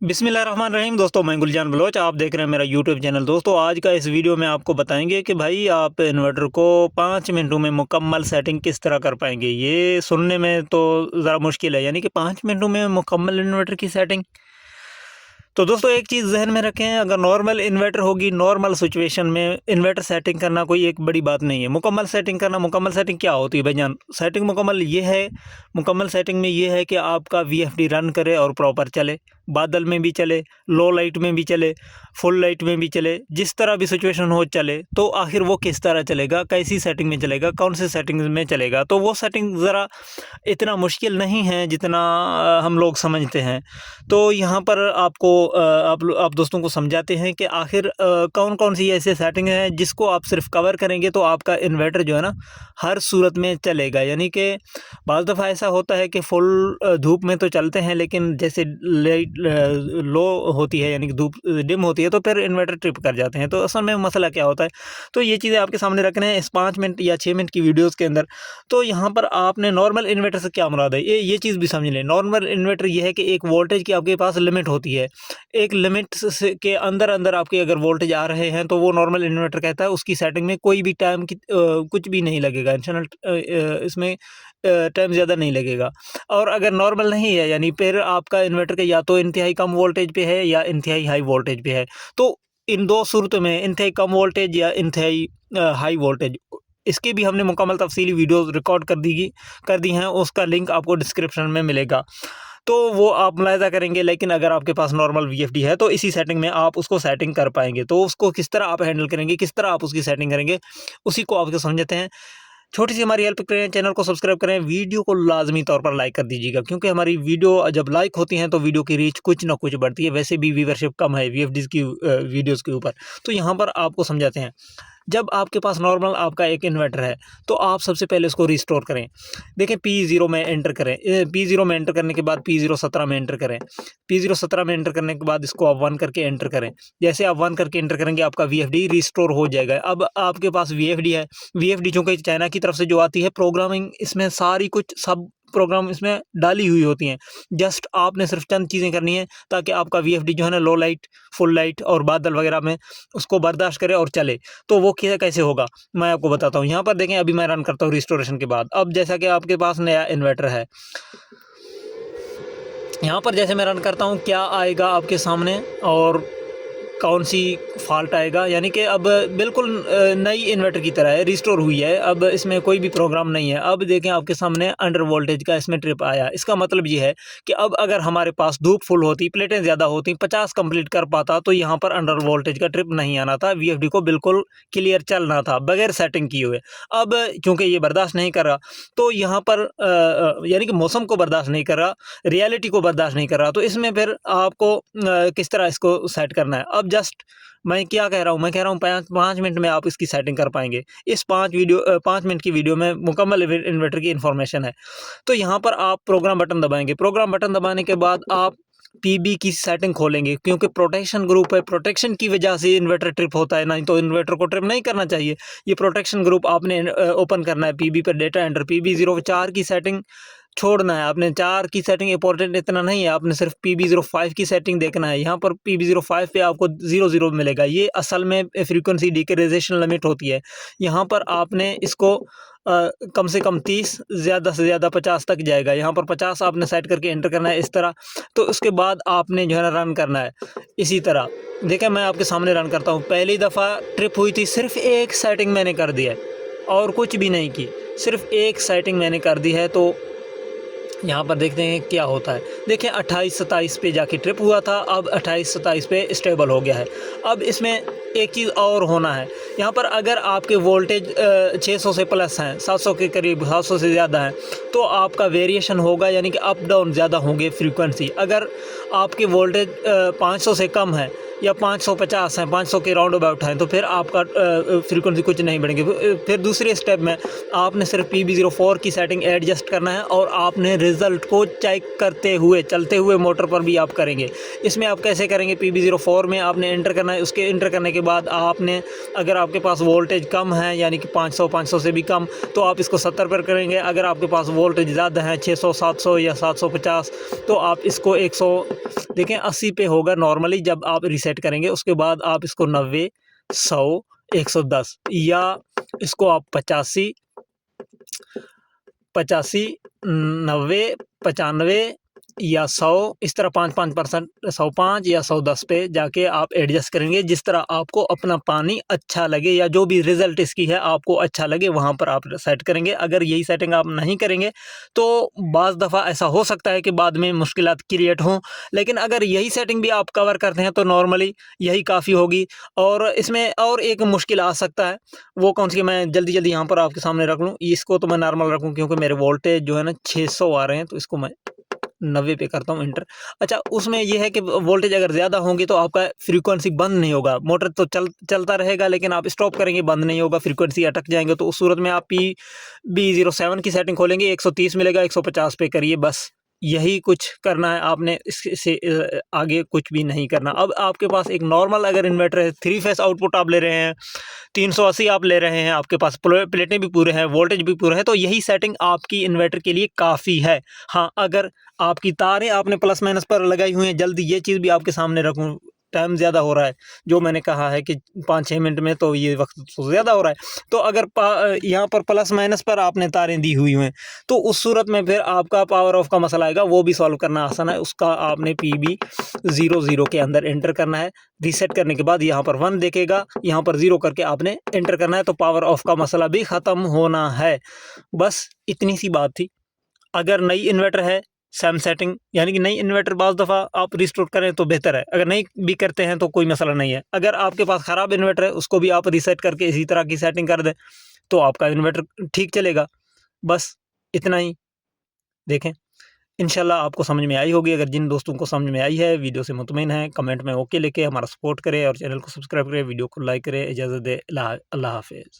बिस्मिल्लाहिर्रहमानिर्रहीम। दोस्तों मैं गुलजान बलोच, आप देख रहे हैं मेरा यूट्यूब चैनल। दोस्तों आज का इस वीडियो में आपको बताएंगे कि भाई आप इन्वर्टर को 5 मिनटों में मुकम्मल सेटिंग किस तरह कर पाएंगे। ये सुनने में तो ज़रा मुश्किल है, यानी कि 5 मिनटों में मुकम्मल इन्वर्टर की सेटिंग। तो दोस्तों एक चीज़ जहन में रखें, अगर नॉर्मल इन्वर्टर होगी, नॉर्मल सिचुएशन में इन्वर्टर सेटिंग करना कोई एक बड़ी बात नहीं है। मुकम्मल सेटिंग करना, मुकम्मल सेटिंग क्या होती है भाईजान? सेटिंग मुकम्मल ये है, मुकम्मल सेटिंग में ये है कि आपका वीएफडी रन करे और प्रॉपर चले, बादल में भी चले, लो लाइट में भी चले, फुल लाइट में भी चले, जिस तरह भी सिचुएशन हो चले। तो आखिर वो किस तरह चलेगा, कैसी सेटिंग में चलेगा, कौन से सेटिंग में चलेगा? तो वो सेटिंग ज़रा इतना मुश्किल नहीं है जितना हम लोग समझते हैं। तो यहाँ पर आपको आप दोस्तों को समझाते हैं कि आखिर कौन कौन सी ऐसे सेटिंग हैं जिसको आप सिर्फ कवर करेंगे तो आपका इन्वर्टर जो है ना हर सूरत में चलेगा। यानी कि बाज़ दफ़ा ऐसा होता है कि फुल धूप में तो चलते हैं, लेकिन जैसे लाइट लो होती है, यानी कि धूप डिम होती है, तो फिर इन्वर्टर ट्रिप कर जाते हैं। तो असल में मसला क्या होता है, तो ये चीज़ें आपके सामने रखने हैं इस 5 मिनट या 6 मिनट की वीडियोज़ के अंदर। तो यहाँ पर आपने नॉर्मल इन्वर्टर से क्या मुराद है, ये चीज़ भी समझ लें। नॉर्मल इन्वर्टर ये है कि एक वोल्टेज की आपके पास लिमिट होती है। एक लिमिट से के अंदर आपके अगर वोल्टेज आ रहे हैं तो वो नॉर्मल इन्वर्टर कहता है उसकी सेटिंग में कोई भी टाइम की कुछ भी नहीं लगेगा, इंटरनल इसमें टाइम ज़्यादा नहीं लगेगा। और अगर नॉर्मल नहीं है, यानी फिर आपका इन्वर्टर का या तो इंतहाई कम वोल्टेज पे है या इंतहाई हाई वोल्टेज पे है। तो इन दो सूरतों में इंतहाई कम वोल्टेज या इंतहाई हाई वोल्टेज, इसकी भी हमने मुकम्मल तफसीली वीडियोज़ रिकॉर्ड कर दी हैं, उसका लिंक आपको डिस्क्रिप्शन में मिलेगा। तो वो आप मुलाहिज़ा करेंगे। लेकिन अगर आपके पास नॉर्मल वीएफडी है तो इसी सेटिंग में आप उसको सेटिंग कर पाएँगे। तो उसको किस तरह आप हैंडल करेंगे, किस तरह आप उसकी सेटिंग करेंगे, उसी को आपको समझते हैं। छोटी सी हमारी हेल्प करें, चैनल को सब्सक्राइब करें, वीडियो को लाजमी तौर पर लाइक कर दीजिएगा, क्योंकि हमारी वीडियो जब लाइक होती हैं तो वीडियो की रीच कुछ ना कुछ बढ़ती है। वैसे भी व्यूवरशिप कम है वीएफडीज़ की वीडियोज़ के ऊपर। तो यहाँ पर आपको समझाते हैं, जब आपके पास नॉर्मल आपका एक इन्वर्टर है तो आप सबसे पहले उसको रिस्टोर करें। देखें, P0 में एंटर करें, P0 में एंटर करने के बाद P0 17 में एंटर करें। P0 17 में एंटर करने के बाद इसको आप 1 करके एंटर करें। जैसे आप 1 करके एंटर करेंगे आपका वीएफडी रिस्टोर हो जाएगा। अब आपके पास वीएफडी है, वीएफडी चूँकि चाइना की तरफ से जो आती है, प्रोग्रामिंग इसमें सारी कुछ सब प्रोग्राम इसमें डाली हुई होती हैं। जस्ट आपने सिर्फ चंद चीज़ें करनी है ताकि आपका वीएफडी जो है ना लो लाइट, फुल लाइट और बादल वगैरह में उसको बर्दाश्त करे और चले। तो वो कैसे होगा मैं आपको बताता हूँ। यहाँ पर देखें, अभी मैं रन करता हूँ रिस्टोरेशन के बाद। अब जैसा कि आपके पास नया इन्वर्टर है, यहाँ पर जैसे मैं रन करता हूँ क्या आएगा आपके सामने और कौन सी फॉल्ट आएगा, यानी कि अब बिल्कुल नई इन्वर्टर की तरह है, रिस्टोर हुई है। अब इसमें कोई भी प्रोग्राम नहीं है। अब देखें आपके सामने अंडर वोल्टेज का इसमें ट्रिप आया। इसका मतलब ये है कि अब अगर हमारे पास धूप फुल होती, प्लेटें ज़्यादा होती, 50 कंप्लीट कर पाता, तो यहाँ पर अंडर वोल्टेज का ट्रिप नहीं आना था, वीएफडी को बिल्कुल क्लियर चलना था बगैर सेटिंग किए हुए। अब चूँकि ये बर्दाश्त नहीं कर रहा, तो यहाँ पर यानी कि मौसम को बर्दाश्त नहीं कर रहा, रियलिटी को बर्दाश्त नहीं कर रहा, तो इसमें फिर आपको किस तरह इसको सेट करना है। अब जस्ट मैं क्या कह रहा हूँ, मैं कह रहा हूँ 5 मिनट में आप इसकी सेटिंग कर पाएंगे। इस 5 मिनट की वीडियो में मुकम्मल इन्वर्टर की इन्फॉर्मेशन है। तो यहाँ पर आप प्रोग्राम बटन दबाएंगे। प्रोग्राम बटन दबाने के बाद आप पीबी की सेटिंग खोलेंगे, क्योंकि प्रोटेक्शन ग्रुप है, प्रोटेक्शन की वजह से इन्वर्टर ट्रिप होता है, नहीं तो इन्वर्टर को ट्रिप नहीं करना चाहिए। ये प्रोटेक्शन ग्रुप आपने ओपन करना है, पीबी पर डेटा एंटर, PB04 की सेटिंग छोड़ना है आपने। 4 की सेटिंग इंपॉर्टेंट इतना नहीं है, आपने सिर्फ PB05 की सेटिंग देखना है। यहाँ पर PB05 पे आपको 00 मिलेगा। ये असल में फ्रीक्वेंसी डिक्रीजेशन लिमिट होती है। यहाँ पर आपने इसको कम से कम 30, ज़्यादा से ज़्यादा 50 तक जाएगा। यहाँ पर 50 आपने सेट करके एंटर करना है इस तरह। तो उसके बाद आपने जो है ना रन करना है इसी तरह। देखें, मैं आपके सामने रन करता हूँ। पहली दफ़ा ट्रिप हुई थी, सिर्फ एक सेटिंग मैंने कर दी है और कुछ भी नहीं की, सिर्फ एक सेटिंग मैंने कर दी है। तो यहाँ पर देखते हैं क्या होता है। देखिए 28-27 पे जाके ट्रिप हुआ था, अब 28-27 पे स्टेबल हो गया है। अब इसमें एक चीज़ और होना है, यहाँ पर अगर आपके वोल्टेज 600 से प्लस हैं, 700 के करीब, 700 से ज़्यादा हैं, तो आपका वेरिएशन होगा, यानी कि अप डाउन ज़्यादा होंगे फ्रीक्वेंसी। अगर आपके वोल्टेज 500 से कम है या 550 हैं, 500 के राउंड अबाउट हैं, तो फिर आपका फ्रीक्वेंसी कुछ नहीं बढ़ेंगे। फिर दूसरे स्टेप में आपने सिर्फ PB04 की सेटिंग एडजस्ट करना है और आपने रिज़ल्ट को चेक करते हुए चलते हुए मोटर पर भी आप करेंगे। इसमें आप कैसे करेंगे, PB04 में आपने एंटर करना है। उसके एंटर करने के बाद आपने, अगर आपके पास वोल्टेज कम है यानी कि 500 से भी कम, तो आप इसको 70 पर करेंगे। अगर आपके पास वोल्टेज ज़्यादा है 600 700 या 750, तो आप इसको 100 देखें 80 पे होगा नॉर्मली जब आप रीसेट करेंगे। उसके बाद आप इसको 90 100 110 या इसको आप 85 90 95 या 100 इस तरह 5% 105 या 110 पे जाके आप एडजस्ट करेंगे। जिस तरह आपको अपना पानी अच्छा लगे या जो भी रिज़ल्ट इसकी है आपको अच्छा लगे, वहाँ पर आप सेट करेंगे। अगर यही सेटिंग आप नहीं करेंगे तो बाज़ दफ़ा ऐसा हो सकता है कि बाद में मुश्किलात क्रिएट हों, लेकिन अगर यही सेटिंग भी आप कवर करते हैं तो नॉर्मली यही काफ़ी होगी। और इसमें और एक मुश्किल आ सकता है, वो कौन सी, मैं जल्दी यहाँ पर आपके सामने रख लूँ। इसको तो मैं नॉर्मल रखूँ क्योंकि मेरे वोल्टेज जो है ना 600 आ रहे हैं, तो इसको मैं 90 पे करता हूँ एंटर। अच्छा, उसमें ये है कि वोल्टेज अगर ज़्यादा होंगी तो आपका फ्रीक्वेंसी बंद नहीं होगा, मोटर तो चलता रहेगा, लेकिन आप स्टॉप करेंगे बंद नहीं होगा, फ्रीक्वेंसी अटक जाएंगे। तो उस सूरत में आप PB07 की सेटिंग खोलेंगे, 130 मिलेगा, 150 पे करिए, बस यही कुछ करना है आपने। इससे आगे कुछ भी नहीं करना। अब आपके पास एक नॉर्मल अगर इन्वर्टर है, 3 फेस आउटपुट आप ले रहे हैं, 380 आप ले रहे हैं, आपके पास प्लेटें भी पूरे हैं, वोल्टेज भी पूरा है, तो यही सेटिंग आपकी इन्वर्टर के लिए काफ़ी है। हाँ, अगर आपकी तारें आपने प्लस माइनस पर लगाई हुई हैं, जल्दी ये चीज़ भी आपके सामने रखूँ, टाइम ज़्यादा हो रहा है, जो मैंने कहा है कि 5-6 मिनट में, तो ये वक्त तो ज़्यादा हो रहा है। तो अगर यहाँ पर प्लस माइनस पर आपने तारें दी हुई हैं, तो उस सूरत में फिर आपका पावर ऑफ का मसला आएगा, वो भी सॉल्व करना आसान है। उसका आपने PB00 के अंदर एंटर करना है। रीसेट करने के बाद यहाँ पर 1 देखेगा, यहाँ पर 0 करके आपने एंटर करना है, तो पावर ऑफ का मसला भी ख़त्म होना है। बस इतनी सी बात थी। अगर नई इन्वर्टर है, सेम सेटिंग यानी कि नई इन्वर्टर बाज़ दफ़ा आप रिस्टोर करें तो बेहतर है। अगर नहीं भी करते हैं तो कोई मसला नहीं है। अगर आपके पास ख़राब इन्वर्टर है, उसको भी आप रीसेट करके इसी तरह की सेटिंग कर दें तो आपका इन्वर्टर ठीक चलेगा। बस इतना ही। देखें, इंशाल्लाह आपको समझ में आई होगी। अगर जिन दोस्तों को समझ में आई है, वीडियो से मुतमईन है, कमेंट में ओके लिखे हमारा सपोर्ट करें और चैनल को सब्सक्राइब करें, वीडियो को लाइक करें। इजाज़त दें। अल्लाह हाफ़िज़।